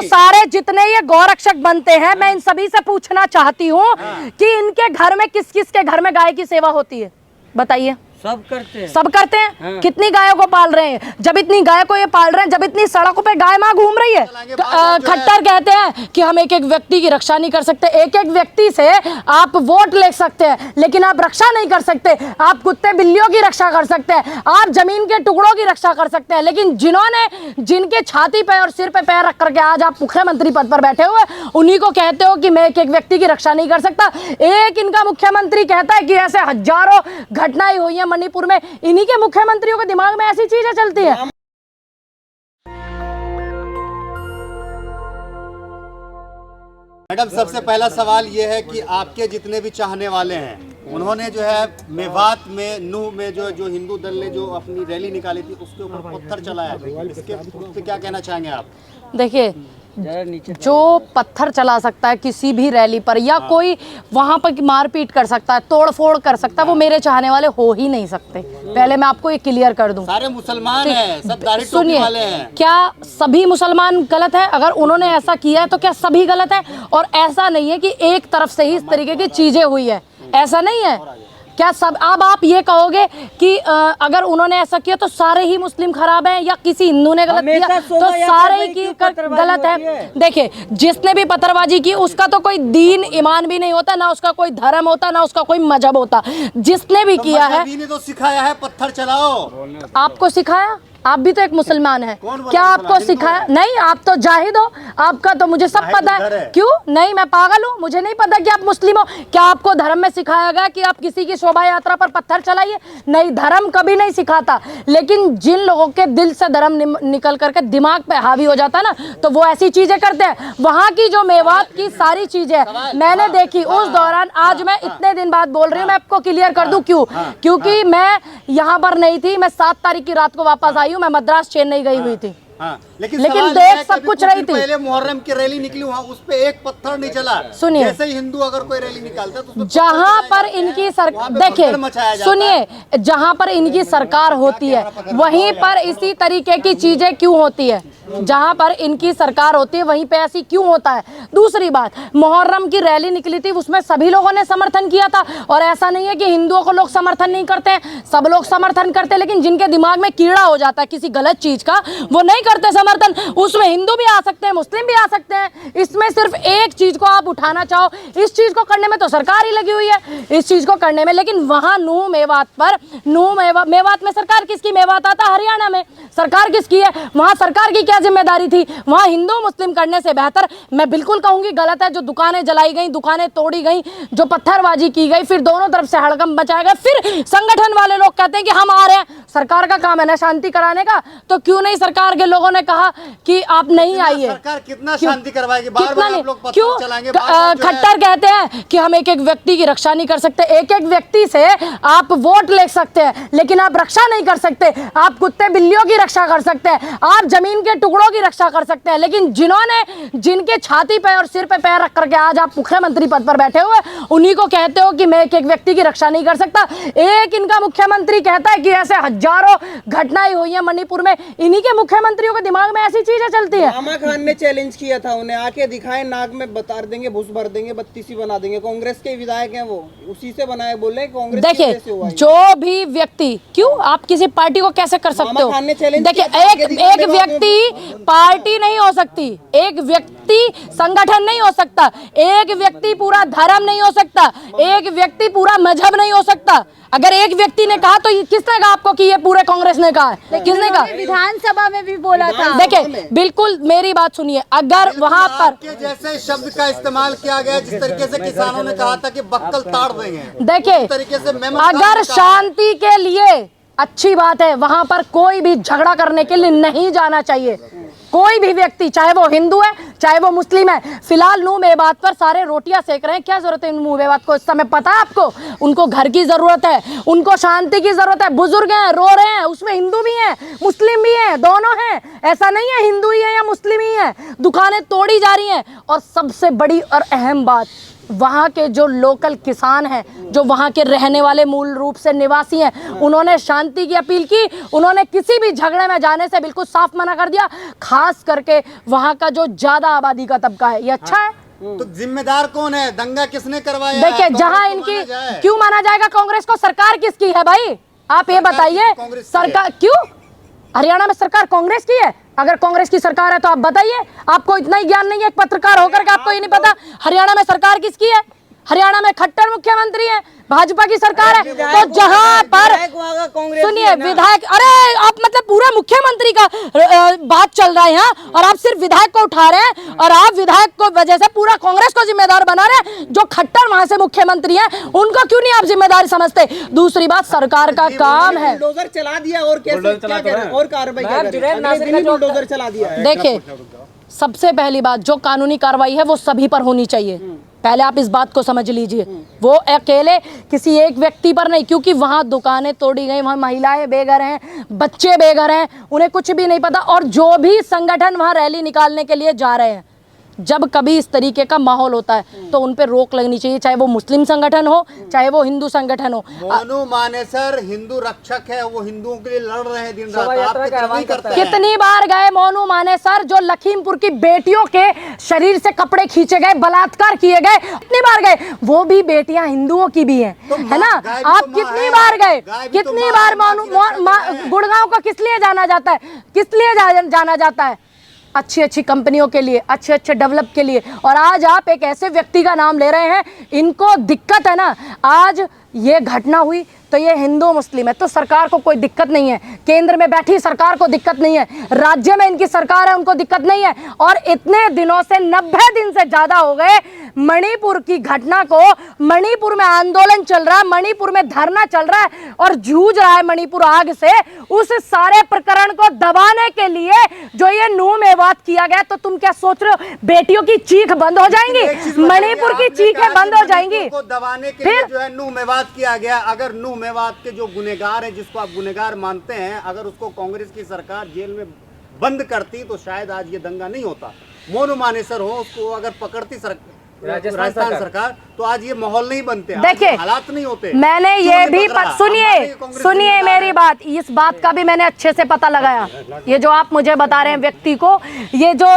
तो सारे जितने ये गौरक्षक बनते हैं, मैं इन सभी से पूछना चाहती हूँ कि इनके घर में किस किस के घर में गाय की सेवा होती है, बताइए। सब करते हैं, सब करते हैं। हाँ। कितनी गायों को पाल रहे हैं? जब इतनी गाय को ये पाल रहे हैं, जब इतनी सड़कों पे गाय माँ घूम रही है, तो खट्टर कहते हैं कि हम एक एक व्यक्ति की रक्षा नहीं कर सकते। एक एक व्यक्ति से आप वोट ले सकते हैं, लेकिन आप रक्षा नहीं कर सकते। आप कुत्ते बिल्लियों की रक्षा कर सकते हैं, आप जमीन के टुकड़ों की रक्षा कर सकते हैं, लेकिन जिनके छाती पे और सिर पे पैर रख करके आज आप मुख्यमंत्री पद पर बैठे हुए, उन्हीं को कहते हो कि मैं एक एक व्यक्ति की रक्षा नहीं कर सकता। एक इनका मुख्यमंत्री कहता है कि ऐसे हजारों घटनाएं हुई हैं मणिपुर में, इन्हीं के मुख्यमंत्रियों के दिमाग में ऐसी चीजें चलती है। मैडम, सबसे पहला सवाल ये है कि आपके जितने भी चाहने वाले हैं, उन्होंने जो है मेवात में नूह में जो हिंदू दल ने जो अपनी रैली निकाली थी, उसके ऊपर पत्थर चलाया, इसके उस पे क्या कहना चाहेंगे आप? देखिए, जो पत्थर चला सकता है किसी भी रैली पर, या कोई वहां पर मारपीट कर सकता है, तोड़फोड़ कर सकता है, वो मेरे चाहने वाले हो ही नहीं सकते। पहले मैं आपको ये क्लियर कर दूं। सारे मुसलमान हैं, सब दाढ़ी टोपी वाले हैं। क्या सभी मुसलमान गलत है? अगर उन्होंने ऐसा किया है तो क्या सभी गलत है? और ऐसा नहीं है कि एक तरफ से ही इस तरीके की चीजें हुई है, ऐसा नहीं है। क्या सब अब आप ये कहोगे कि अगर उन्होंने ऐसा किया तो सारे ही मुस्लिम खराब हैं, या किसी हिंदू ने गलत किया तो सारे ही गलत है? देखिए, जिसने भी पत्थरबाजी की उसका तो कोई दीन ईमान भी नहीं होता, ना उसका कोई धर्म होता, ना उसका कोई मजहब होता। जिसने भी किया है, ने तो सिखाया है पत्थर चलाओ। आपको सिखाया? आप भी तो एक मुसलमान हैं, क्या आपको सिखाया? नहीं, आप तो जाहिद हो, आपका तो मुझे सब पता है। क्यों नहीं? मैं पागल हूँ? मुझे नहीं पता कि आप मुस्लिम हो? क्या आपको धर्म में सिखाया गया कि आप किसी की शोभा यात्रा पर पत्थर चलाइए? नहीं, धर्म कभी नहीं सिखाता। लेकिन जिन लोगों के दिल से धर्म निकल करके दिमाग पे हावी हो जाता है ना, तो वो ऐसी चीजें करते हैं। वहाँ की जो मेवात की सारी चीजें मैंने देखी उस दौरान, आज मैं इतने दिन बाद बोल रही हूँ, मैं आपको क्लियर कर दूं क्यों। क्योंकि मैं यहाँ पर नहीं थी, मैं 7 तारीख की रात को वापस आई हूँ, मैं मद्रास चेन्नई गई हुई थी। लेकिन देख सब कुछ रही थी। पहले मुहर्रम की रैली निकली, वहाँ उस पे एक पत्थर नहीं चला। सुनिए, जैसे ही हिंदू अगर कोई रैली निकालता है तो जहाँ पर इनकी सरकार, देखिए सुनिए, जहाँ पर इनकी सरकार होती है वहीं पर इसी तरीके की चीजें क्यों होती है? जहाँ पर इनकी सरकार होती है वहीं पे ऐसी क्यों होता है? दूसरी बात, मुहर्रम की रैली निकली थी, उसमें सभी लोगों ने समर्थन किया था। और ऐसा नहीं है कि हिंदुओं को लोग समर्थन नहीं करते हैं, सब लोग समर्थन करते हैं। लेकिन जिनके दिमाग में कीड़ा हो जाता है किसी गलत चीज का, वो नहीं करते समर्थन। उसमें हिंदू भी आ सकते हैं, मुस्लिम भी आ सकते हैं। इसमें सिर्फ एक चीज को आप उठाना चाहो, इस चीज को करने में तो सरकार ही लगी हुई है, इस चीज को करने में। लेकिन वहां नूह मेवात पर, मेवात में सरकार किसकी? मेवात आता हरियाणा में, सरकार किसकी है? वहां सरकार की क्या जिम्मेदारी थी? वहां हिंदू मुस्लिम करने से बेहतर, मैं बिल्कुल कहूंगी गलत है, जो दुकानें जलाई गई, दुकानें तोड़ी गई, जो पत्थरबाजी की गई, फिर दोनों तरफ से हड़कंप मचाया गया। फिर संगठन वाले लोग कहते हैं कि हम आ रहे हैं, सरकार का काम है ना शांति कराने का, तो क्यों नहीं सरकार के लोगों ने कहा कि आप नहीं आइए? सरकार कितना शांति करवाएगी? कितना नहीं? क्यों? खट्टर कहते हैं कि हम एक एक व्यक्ति की रक्षा नहीं कर सकते। एक एक व्यक्ति से आप वोट ले सकते हैं, लेकिन आप रक्षा नहीं कर सकते। आप कुत्ते बिल्लियों की रक्षा कर सकते हैं, आप जमीन के टुकड़ों की रक्षा कर सकते हैं, लेकिन जिनके छाती पे और सिर पे पैर रख करके आज आप मुख्यमंत्री पद पर बैठे हुए, उन्हीं को कहते हो कि मैं एक एक व्यक्ति की रक्षा नहीं कर सकता। एक इनका मुख्यमंत्री कहता है कि ऐसे हजारों घटनाएं हुई हैं मणिपुर में, इन्हीं के मुख्यमंत्रियों के दिमाग में ऐसी चीजें चलती है। आमा खान ने चैलेंज किया था, उन्हें आके दिखाए, नाक में बता देंगे, भूस भर देंगे, बत्तीसी बना देंगे। कांग्रेस के विधायक हैं, वो उसी से बनाए, बोले कांग्रेस। देखिए, जो भी व्यक्ति, क्यों आप किसी पार्टी को कैसे कर सकते हो? देखिए, एक व्यक्ति पार्टी नहीं हो सकती, एक व्यक्ति संगठन नहीं हो सकता, एक व्यक्ति पूरा धर्म नहीं हो सकता, एक व्यक्ति पूरा मजहब नहीं हो सकता। अगर एक व्यक्ति ने कहा तो किसने कहा आपको कि ये पूरे कांग्रेस ने कहा है? किसने कहा? विधानसभा में भी बोला था। देखिए, बिल्कुल मेरी बात सुनिए, अगर वहां पर जैसे शब्द का इस्तेमाल किया गया, जिस तरीके से किसानों ने कहा था कि बक्कल ताड़ देंगे, देखिए तरीके से अगर शांति के लिए अच्छी बात है, वहां पर कोई भी झगड़ा करने के लिए नहीं जाना चाहिए। कोई भी व्यक्ति, चाहे वो हिंदू है चाहे वो मुस्लिम है। फिलहाल नूह मेवात पर सारे रोटियां सेक रहे हैं, क्या जरूरत है नूह मेवात को? इस समय पता है आपको, उनको घर की जरूरत है, उनको शांति की जरूरत है। बुजुर्ग हैं, रो रहे हैं, उसमें हिंदू भी हैं, मुस्लिम भी हैं, दोनों हैं। ऐसा नहीं है हिंदू ही है या मुस्लिम ही है। दुकानें तोड़ी जा रही हैं, और सबसे बड़ी और अहम बात, वहाँ के जो लोकल किसान हैं, जो वहाँ के रहने वाले मूल रूप से निवासी हैं, उन्होंने शांति की अपील की। उन्होंने किसी भी झगड़े में जाने से बिल्कुल साफ मना कर दिया, खास करके वहाँ का जो ज्यादा आबादी का तबका है। ये अच्छा है। तो जिम्मेदार कौन है? दंगा किसने करवाया? देखिए, जहां इनकी क्यों माना जाएगा कांग्रेस को? सरकार किसकी है भाई, आप ये बताइए। सरकार क्यों? हरियाणा में सरकार कांग्रेस की है। अगर कांग्रेस की सरकार है तो आप बताइए। आपको इतना ही ज्ञान नहीं है एक पत्रकार होकर के आपको ये नहीं पता हरियाणा में सरकार किसकी है? हरियाणा में खट्टर मुख्यमंत्री है, भाजपा की सरकार है। तो जहां पर सुनिए विधायक, अरे आप मतलब पूरा मुख्यमंत्री का बात चल रहा है यहाँ, और आप सिर्फ विधायक को उठा रहे हैं, और आप विधायक को वजह से पूरा कांग्रेस को जिम्मेदार बना रहे हैं। जो खट्टर वहां से मुख्यमंत्री हैं उनको क्यों नहीं आप जिम्मेदार समझते? दूसरी बात, सरकार का काम है। बुलडोजर चला दिया और कैसे क्या कर रहे हैं? और कार्रवाई कर रहे हैं। बुलडोजर चला दिया। देखिए, सबसे पहली बात, जो कानूनी कार्रवाई है वो सभी पर होनी चाहिए। पहले आप इस बात को समझ लीजिए, वो अकेले किसी एक व्यक्ति पर नहीं, क्योंकि वहाँ दुकानें तोड़ी गई, वहाँ महिलाएं बेघर हैं, बच्चे बेघर हैं, उन्हें कुछ भी नहीं पता। और जो भी संगठन वहाँ रैली निकालने के लिए जा रहे हैं, जब कभी इस तरीके का माहौल होता है तो उन पे रोक लगनी चाहिए, चाहे वो मुस्लिम संगठन हो, चाहे वो हिंदू संगठन हो। मोनू मानेसर हिंदू रक्षक है, वो हिंदुओं के लिए लड़ रहे हैं दिन रात। आप नहीं करते हैं। कितनी बार गए मोनू मानेसर, जो लखीमपुर की बेटियों के शरीर से कपड़े खींचे गए, बलात्कार किए गए, कितनी बार गए? वो भी बेटियां हिंदुओं की भी हैं, है ना? आप कितनी बार गए? कितनी बार गुड़गांव को किस लिए जाना जाता है? किस लिए जाना जाता है? अच्छी अच्छी कंपनियों के लिए, अच्छे अच्छे डेवलप के लिए। और आज आप एक ऐसे व्यक्ति का नाम ले रहे हैं, इनको दिक्कत है ना। आज ये घटना हुई तो ये हिंदू मुस्लिम है तो सरकार को कोई दिक्कत नहीं है, केंद्र में बैठी सरकार को दिक्कत नहीं है, राज्य में इनकी सरकार है उनको दिक्कत नहीं है। और इतने दिनों से 90 दिन से ज्यादा हो गए मणिपुर की घटना को, मणिपुर में आंदोलन चल रहा है, मणिपुर में धरना चल रहा है और जूझ रहा है मणिपुर आग से। उस सारे प्रकरण को दबाने के लिए जो ये नूह मेवात किया गया, तो तुम क्या सोच रहे हो बेटियों की चीख बंद हो जाएंगी? मणिपुर की चीखें बंद हो जाएंगी। दबाने के लिए जो है नूह मेवात किया गया। अगर नूह मेवात के जो गुनेगार है, जिसको आप गुनेगार मानते हैं, अगर उसको कांग्रेस की सरकार जेल में बंद करती तो शायद आज ये दंगा नहीं होता। मोनू मानेसर हो, उसको अगर पकड़ती राजस्थान सरकार तो आज ये माहौल नहीं बनते, देखिए हालात नहीं होते। मैंने ये भी सुनिए मेरी बात, इस बात का भी मैंने अच्छे से पता लगाया। ये जो आप मुझे बता रहे हैं व्यक्ति को, ये जो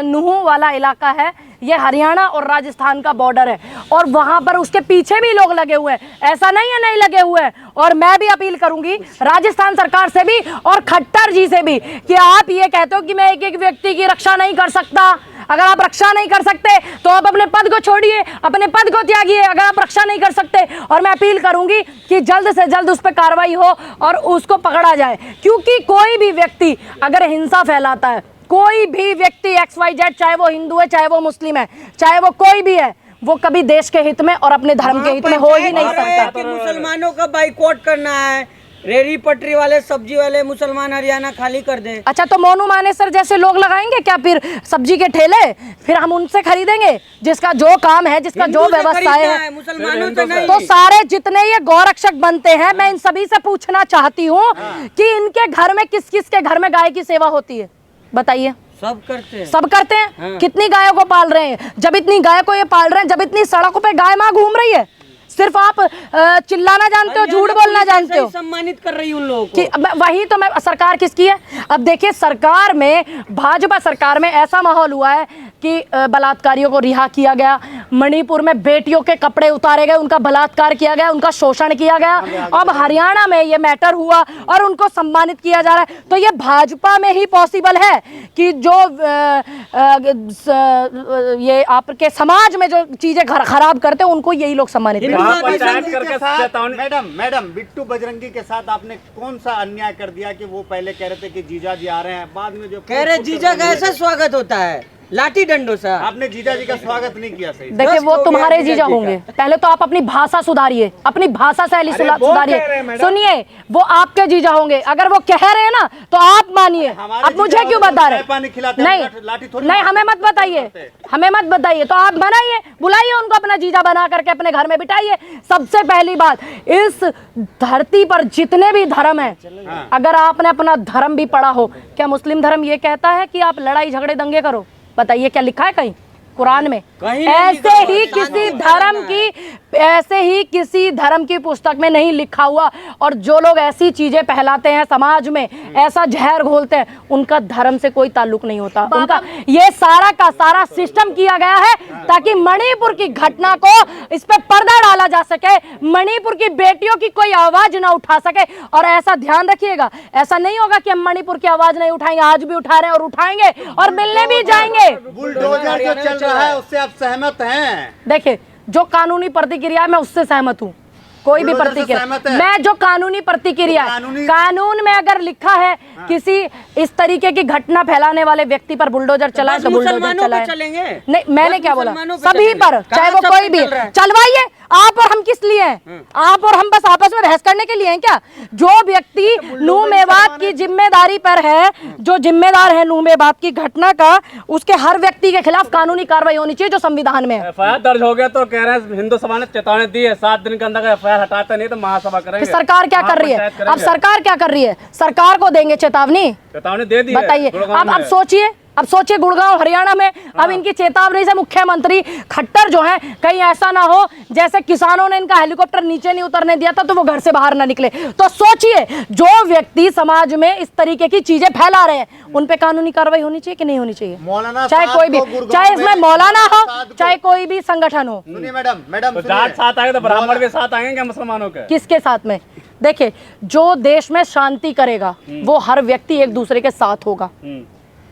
नूह वाला इलाका है, ये हरियाणा और राजस्थान का बॉर्डर है, और वहां पर उसके पीछे भी लोग लगे हुए हैं, ऐसा नहीं है नहीं लगे हुए हैं। और मैं भी अपील करूंगी राजस्थान सरकार से भी और खट्टर जी से भी कि आप ये कहते हो कि मैं एक एक व्यक्ति की रक्षा नहीं कर सकता। अगर आप रक्षा नहीं कर सकते तो आप अपने पद को छोड़िए, अपने पद को त्यागिए, अगर आप रक्षा नहीं कर सकते। और मैं अपील करूंगी कि जल्द से जल्द उस पर कार्रवाई हो और उसको पकड़ा जाए, क्योंकि कोई भी व्यक्ति अगर हिंसा फैलाता है, कोई भी व्यक्ति XYZ, चाहे वो हिंदू है, चाहे वो मुस्लिम है, चाहे वो कोई भी है, वो कभी देश के हित में और अपने धर्म के हित में हो ही नहीं सकता। कि मुसलमानों का बाइकआउट करना है, रेहड़ी पटरी वाले, सब्जी वाले मुसलमान हरियाणा खाली कर दे। अच्छा, तो मोनू मानेसर जैसे लोग लगाएंगे क्या फिर सब्जी के ठेले? फिर हम उनसे खरीदेंगे जिसका जो काम है, जिसका जो व्यवस्थाएं है, मुसलमानों से नहीं। तो सारे जितने ये गौरक्षक बनते हैं, मैं इन सभी से पूछना चाहती हूँ कि इनके घर में किस किस के घर में गाय की सेवा होती है? बताइए। सब करते हैं, सब करते हैं। हाँ। कितनी गायों को पाल रहे हैं? जब इतनी गायों को ये पाल रहे हैं, जब इतनी सड़कों पे गाय माँ घूम रही है, सिर्फ आप चिल्लाना जानते हो, झूठ बोलना जानते हो। सम्मानित कर रही हूँ उन लोगों को। वही तो मैं, सरकार किसकी है? अब देखिए, सरकार में, भाजपा सरकार में ऐसा माहौल हुआ है कि बलात्कारियों को रिहा किया गया, मणिपुर में बेटियों के कपड़े उतारे गए, उनका बलात्कार किया गया, उनका शोषण किया गया। अब हरियाणा में ये मैटर हुआ और उनको सम्मानित किया जा रहा है। तो ये भाजपा में ही पॉसिबल है कि जो ये आपके समाज में जो चीजें खराब करते हैं उनको यही लोग सम्मानित करते हैं। मैडम बिट्टू बजरंगी के साथ आपने कौन सा अन्याय कर दिया कि वो पहले कह रहे थे कि जीजा जी आ रहे हैं, बाद में जो कह रहे जीजा का ऐसा स्वागत होता है लाठी डंडों से, आपने जीजा जी का स्वागत नहीं किया सही। देखिए, वो तुम्हारे जीजा होंगे। पहले तो आप अपनी भाषा सुधारिए, अपनी भाषा शैली सुधारिए। सुनिए, वो आपके जीजा होंगे। अगर वो कह रहे हैं ना तो आप मानिए। अब मुझे क्यों बता रहे? नहीं, हमें मत बताइए, हमें मत बताइए। तो आप बनाइए, बुलाइए उनको अपना जीजा बना करके अपने घर में बिठाइए। सबसे पहली बात, इस धरती पर जितने भी धर्म है, अगर आपने अपना धर्म भी पढ़ा हो, क्या मुस्लिम धर्म ये कहता है कि आप लड़ाई झगड़े दंगे करो? बताइए, क्या लिखा है कहीं? कुरान में कहीं नहीं ऐसे लिखा ही हुआ, किसी धर्म की, ऐसे ही किसी धर्म की पुस्तक में नहीं लिखा हुआ। और जो लोग ऐसी चीजें फैलाते हैं समाज में, ऐसा जहर घोलते हैं, उनका धर्म से कोई ताल्लुक नहीं होता। उनका ये सारा का सारा सिस्टम किया गया है ताकि मणिपुर की घटना को इस पे पर्दा डाला जा सके, मणिपुर की बेटियों की कोई आवाज ना उठा सके। और ऐसा ध्यान रखिएगा, ऐसा नहीं होगा कि हम मणिपुर की आवाज नहीं उठाएंगे, आज भी उठा रहे हैं और उठाएंगे और मिलने भी जाएंगे। बुलडोजर जो चल रहा है उससे आप सहमत हैं? देखिए, जो कानूनी प्रतिक्रिया है मैं उससे सहमत हूँ। कोई भी बुलडोजर से प्रतिक्रिया, सहमत है? मैं जो कानूनी प्रतिक्रिया, कानून में अगर लिखा है किसी इस तरीके की घटना फैलाने वाले व्यक्ति पर बुलडोजर चलाए तो बुलडोजर मुसलमानों चलाए। पे चलेंगे? नहीं, मैंने क्या बोला, मुसलमानों पे सभी चलेंगे। पर, चाहे वो कहाँ कोई सब भी पे चल रहा है? चलवाइए। आप और हम किस लिए हैं? आप और हम बस आपस में बहस करने के लिए हैं क्या? जो व्यक्ति नूह मेवात की जिम्मेदारी पर है, जो जिम्मेदार है नूह मेवात की घटना का, उसके हर व्यक्ति के खिलाफ कानूनी कार्रवाई होनी चाहिए जो संविधान में है। एफआईआर दर्ज हो गया तो कह रहे हैं हिंदू सभा ने चेतावनी दी है 7 दिन के अंदर एफआईआर हटाते नहीं तो महासभा करेंगे। फिर सरकार क्या कर रही है? अब सरकार क्या कर रही है? सरकार को देंगे चेतावनी, चेतावनी दे दी है। बताइए। अब सोचिए गुड़गांव हरियाणा में अब इनकी चेतावनी से मुख्यमंत्री खट्टर जो हैं, कहीं ऐसा ना हो जैसे किसानों ने इनका हेलीकॉप्टर नीचे नहीं उतरने दिया था तो वो घर से बाहर ना निकले। तो सोचिए, जो व्यक्ति समाज में इस तरीके की चीजें फैला रहे हैं उन पे कानूनी कार्रवाई होनी चाहिए कि नहीं होनी चाहिए? मौलाना चाहे साहब कोई भी, को गुड़गांव चाहे इसमें में मौलाना हो, साहब को- चाहे कोई भी संगठन हो। सुनिए मैडम तो जाट साथ आएंगे तो ब्राह्मण के साथ आएंगे क्या मुसलमानों के? किसके साथ में? देखिए, जो देश में शांति करेगा वो हर व्यक्ति एक दूसरे के साथ होगा,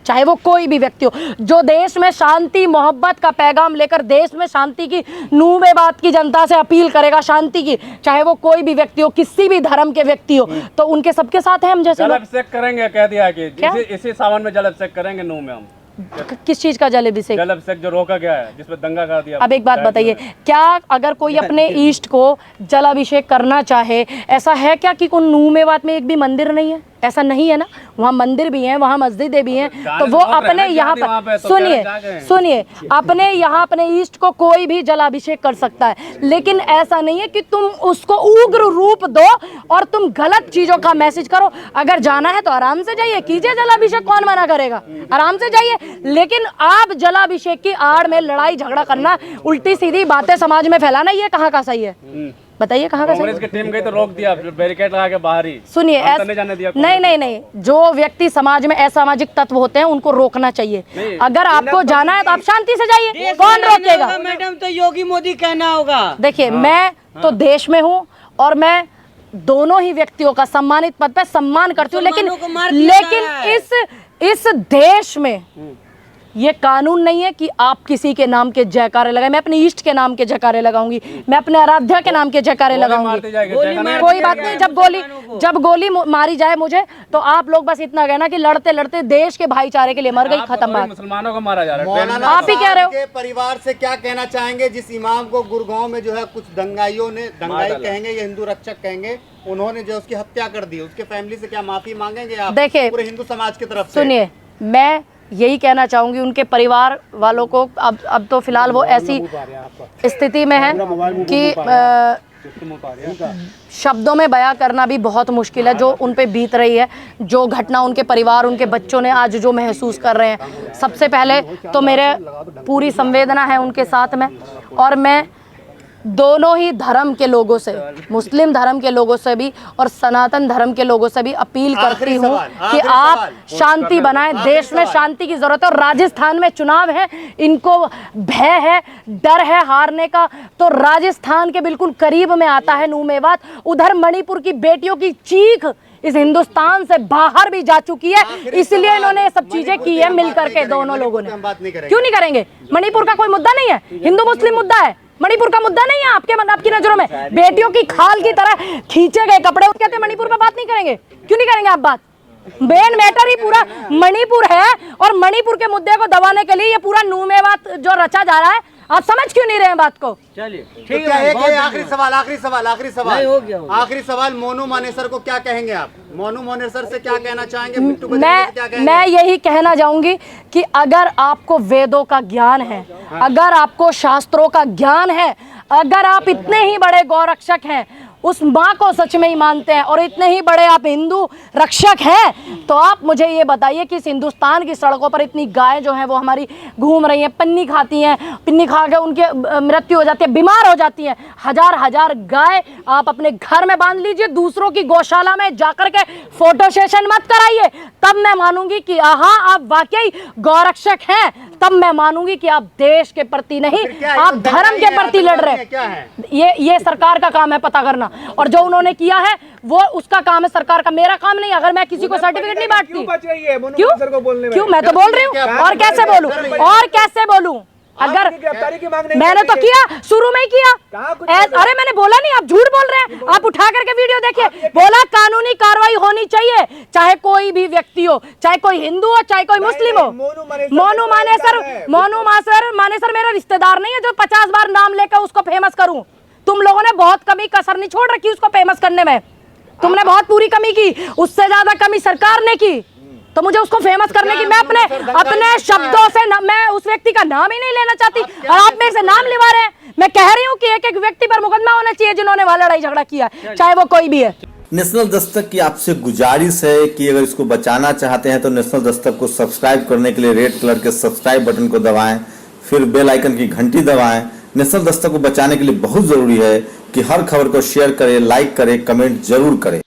चाहे वो कोई भी व्यक्ति हो। जो देश में शांति मोहब्बत का पैगाम लेकर देश में शांति की, नूह मेवात की जनता से अपील करेगा शांति की, चाहे वो कोई भी व्यक्ति हो, किसी भी धर्म के व्यक्ति हो, तो उनके सबके साथ है हम जैसे जल लोग। अभिषेक करेंगे, कह दिया कि क्या? इसी सावन में जल अभिषेक करेंगे नूह में हम। किस चीज का जल अभिषेक? जल अभिषेक जो रोका गया है जिसमें दंगा कर दिया। अब एक बात बताइए, क्या अगर कोई अपने ईष्ट को जलाभिषेक करना चाहे, ऐसा है क्या कि कोई नूह मेवात में एक भी मंदिर नहीं है? ऐसा नहीं है ना, वहाँ मंदिर भी हैं, वहाँ मस्जिदें भी हैं, तो वो अपने यहाँ पर सुनिए अपने यहाँ अपने ईष्ट को कोई भी जलाभिषेक कर सकता है। लेकिन ऐसा नहीं है कि तुम उसको उग्र रूप दो और तुम गलत चीजों का मैसेज करो। अगर जाना है तो आराम से जाइए, कीजिए जलाभिषेक, कौन मना करेगा? आराम से जाइए। लेकिन आप जलाभिषेक की आड़ में लड़ाई झगड़ा करना, उल्टी सीधी बातें समाज में फैलाना, ये कहाँ का सही है? बताइए कहाँ का सही? कांग्रेस की टीम गई तो रोक दिया, बैरिकेड लगा के बाहर ही। सुनिए, नहीं जाने दिया। नहीं, जो व्यक्ति समाज में असामाजिक तत्व होते हैं उनको रोकना चाहिए। अगर आपको जाना है तो आप शांति से जाइए, कौन रोकेगा? मैडम तो योगी मोदी कहना होगा। देखिए, मैं तो देश में हूँ और मैं दोनों ही व्यक्तियों का सम्मानित पद पे सम्मान करती हूँ, लेकिन इस देश में ये कानून नहीं है कि आप किसी के नाम के जयकारे लगाए। मैं अपने ईष्ट के नाम के जयकारे लगाऊंगी, मैं अपने आराध्या के नाम के जयकारे लगाऊंगी, कोई बात नहीं। जब गोली मारी जाए मुझे तो आप लोग बस इतना कहना कि लड़ते लड़ते देश के भाईचारे के लिए मर गई, खत्म बात। मुसलमानों को मारा जा रहा है। मौलाना आप ही कह रहे हो। साहब के परिवार से क्या कहना चाहेंगे जिस इमाम को गुड़गांव में जो है कुछ दंगाइयों ने, दंगाई कहेंगे या हिंदू रक्षक कहेंगे, उन्होंने जो उसकी हत्या कर दी, उसके फैमिली से क्या माफी मांगेंगे आप? देखिए, पूरे हिंदू समाज की तरफ से। सुनिए, मैं यही कहना चाहूंगी उनके परिवार वालों को, अब तो फिलहाल वो ऐसी स्थिति में है कि शब्दों में बयां करना भी बहुत मुश्किल है जो उन पे बीत रही है, जो घटना उनके परिवार, उनके बच्चों ने आज जो महसूस कर रहे हैं। सबसे पहले तो मेरे पूरी संवेदना है उनके साथ में, और मैं दोनों ही धर्म के लोगों से, मुस्लिम धर्म के लोगों से भी और सनातन धर्म के लोगों से भी अपील करती हूँ कि आप शांति बनाएं। देश में शांति की जरूरत है और राजस्थान में चुनाव है, इनको भय है, डर है हारने का, तो राजस्थान के बिल्कुल करीब में आता है नूह मेवात। उधर मणिपुर की बेटियों की चीख इस हिंदुस्तान से बाहर भी जा चुकी है, इसलिए इन्होंने ये सब चीजें की है मिल करके दोनों लोगों ने। क्यों नहीं करेंगे? मणिपुर का कोई मुद्दा नहीं है, हिंदू मुस्लिम मुद्दा है, मणिपुर का मुद्दा नहीं है आपकी नजरों में। बेटियों की खाल की तरह खींचे गए कपड़े, कहते हैं मणिपुर पे बात नहीं करेंगे। क्यों नहीं करेंगे आप बात? मेन मैटर ही पूरा मणिपुर है, और मणिपुर के मुद्दे को दबाने के लिए ये पूरा नूह मेवात जो रचा जा रहा है, आप समझ क्यों नहीं रहे हैं बात को? चलिए ठीक है, आखिरी सवाल मोनू मानेसर को क्या कहेंगे आप? मोनू मानेसर से क्या कहना चाहेंगे? बिट्टू बजरंगी से क्या कहेंगे? मैं यही कहना चाहूंगी कि अगर आपको वेदों का ज्ञान है, अगर आपको शास्त्रों का ज्ञान है, अगर आप इतने ही बड़े गौरक्षक हैं, उस माँ को सच में ही मानते हैं और इतने ही बड़े आप हिंदू रक्षक हैं, तो आप मुझे ये बताइए कि इस हिंदुस्तान की सड़कों पर इतनी गायें जो हैं वो हमारी घूम रही हैं, पन्नी खाती हैं, पन्नी खा के उनके मृत्यु हो जाती है, बीमार हो जाती हैं। हजार हजार गाय आप अपने घर में बांध लीजिए, दूसरों की गौशाला में जाकर के फोटो सेशन मत कराइए, तब मैं मानूंगी कि हाँ आप वाकई गौरक्षक हैं, तब मैं मानूंगी कि आप देश के प्रति नहीं, आप धर्म के प्रति लड़ रहे हैं। क्या है ये सरकार का काम है पता करना, और जो उन्होंने किया है वो उसका काम है सरकार का, मेरा काम नहीं। अगर मैं किसी को सर्टिफिकेट नहीं बांटती, क्यों मैं तो बोल रही हूँ, और कैसे बोलूं, अगर मैंने तो किया, शुरू में ही किया। अरे मैंने बोला नहीं, आप झूठ बोल रहे हैं, आप उठा करके वीडियो देखिए। बोला कानूनी कार्रवाई होनी चाहिए, चाहे कोई भी व्यक्ति हो, चाहे कोई हिंदू हो, चाहे कोई मुस्लिम हो। मोनू मानेसर मेरा रिश्तेदार नहीं है जो 50 बार नाम लेकर उसको फेमस करूं। तुम लोगों ने बहुत कमी कसर नहीं छोड़ रखी उसको फेमस करने में, तुमने बहुत पूरी कमी की, उससे ज्यादा कमी सरकार ने की। तो मुझे उसको फेमस करने की, मैं अपने शब्दों से मैं उस व्यक्ति का नाम ही नहीं लेना चाहती, और आप मेरे से नाम लिवा रहे हैं। मैं कह रही हूँ कि एक एक व्यक्ति पर मुकदमा होना चाहिए जिन्होंने वहां लड़ाई झगड़ा किया, चाहे वो कोई भी है। नेशनल दस्तक की आपसे गुजारिश है कि अगर इसको बचाना चाहते हैं तो नेशनल दस्तक को सब्सक्राइब करने के लिए रेड कलर के सब्सक्राइब बटन को दबाएं, फिर बेल आइकन की घंटी दबाएं। नेशनल दस्तक को बचाने के लिए बहुत जरूरी है कि हर खबर को शेयर करें, लाइक करें, कमेंट जरूर करें।